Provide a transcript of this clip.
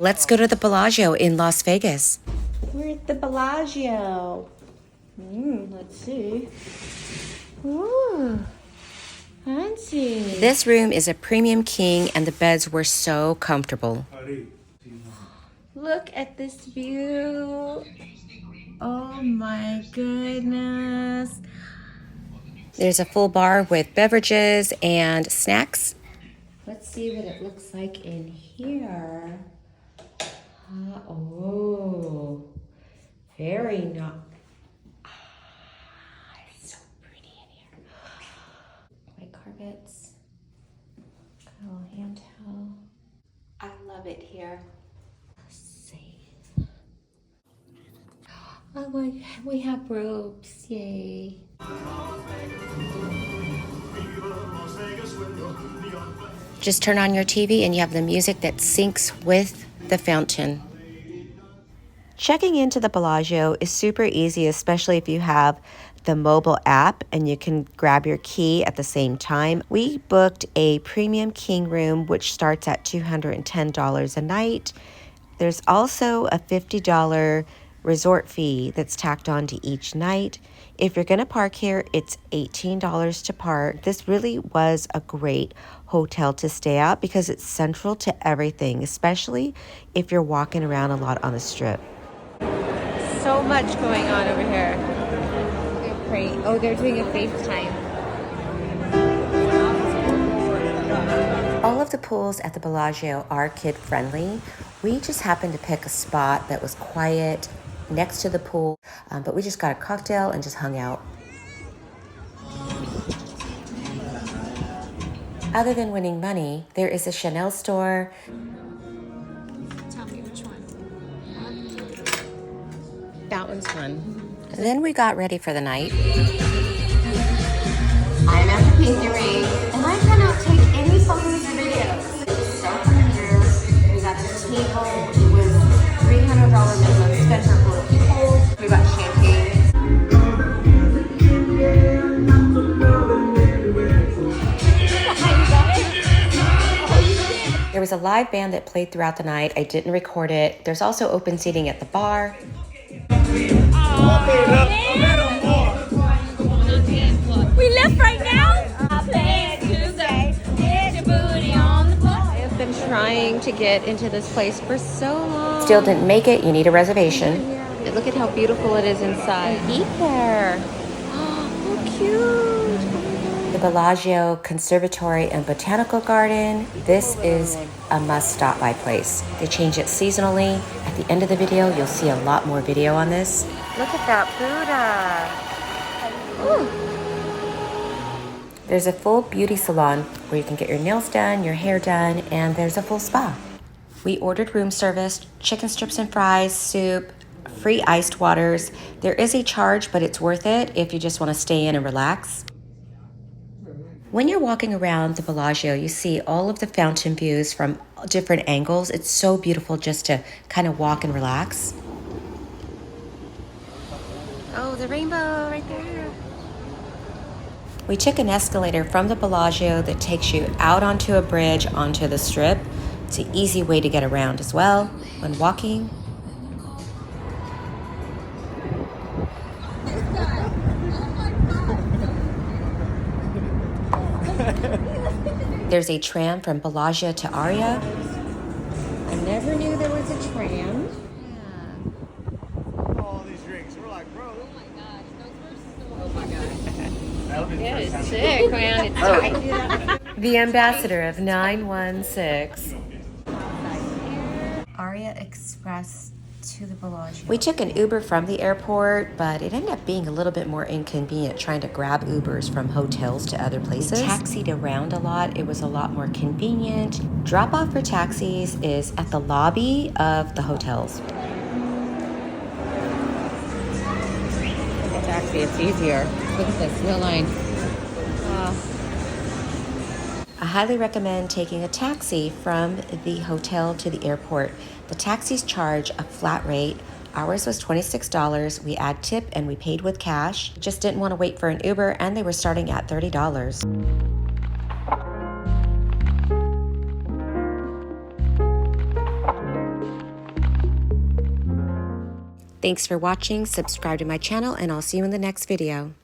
Let's go to the Bellagio in Las Vegas. We're at the Bellagio. Let's see. Ooh, fancy. This room is a premium king and the beds were so comfortable. Look at this view. Oh my goodness. There's a full bar with beverages and snacks. Let's see what it looks like in here. Oh, very nice. It's so pretty in here. White carpets. Got a little hand towel. I love it here. Let's see. Oh my God, we have robes. Yay. Just turn on your TV and you have the music that syncs with the fountain. Checking into the Bellagio is super easy, especially if you have the mobile app and you can grab your key at the same time. We booked a premium king room, which starts at $210 a night. There's also a $50 resort fee that's tacked on to each night. If you're gonna park here, it's $18 to park. This really was a great hotel to stay at because it's central to everything, especially if you're walking around a lot on the strip. So much going on over here. They're praying. Oh, they're doing a FaceTime. All of the pools at the Bellagio are kid-friendly. We just happened to pick a spot that was quiet next to the pool, but we just got a cocktail and just hung out. Other than winning money, there is a Chanel store. Tell me which one. That one's fun. Then we got ready for the night. I'm at the Pinky Ring, and I cannot take any photos or videos. It's so pretty here. We got a table. It was $300 minimum spend for 4 people. We got champagne. There was a live band that played throughout the night. I didn't record it. There's also open seating at the bar. We left right now? I have been trying to get into this place for so long. Still didn't make it. You need a reservation. Look at how beautiful it is inside. Eat there. Oh, how cute. The Bellagio Conservatory and Botanical Garden. This is a must-stop-by place. They change it seasonally. At the end of the video, you'll see a lot more video on this. Look at that Buddha. Ooh. There's a full beauty salon where you can get your nails done, your hair done, and there's a full spa. We ordered room service, chicken strips and fries, soup, free iced waters. There is a charge, but it's worth it if you just want to stay in and relax. When you're walking around the Bellagio, you see all of the fountain views from different angles. It's so beautiful just to kind of walk and relax. Oh, the rainbow right there. We took an escalator from the Bellagio that takes you out onto a bridge onto the strip. It's an easy way to get around as well when walking. There's a tram from Bellagio to Aria. I never knew there was a tram. All these drinks. We're like, bro. Oh my gosh, those were so. Oh my gosh. Yeah, it's sick, man. It's tight. The ambassador of 916. Aria Express to the Bellagio. We took an Uber from the airport, but it ended up being a little bit more inconvenient trying to grab Ubers from hotels to other places. We taxied around a lot. It was a lot more convenient. Drop off for taxis is at the lobby of the hotels. The taxi, it's easier. Look at this, no line. I highly recommend taking a taxi from the hotel to the airport. The taxis charge a flat rate. Ours was $26. We add tip and we paid with cash. Just didn't want to wait for an Uber, and they were starting at $30. Thanks for watching, subscribe to my channel, and I'll see you in the next video.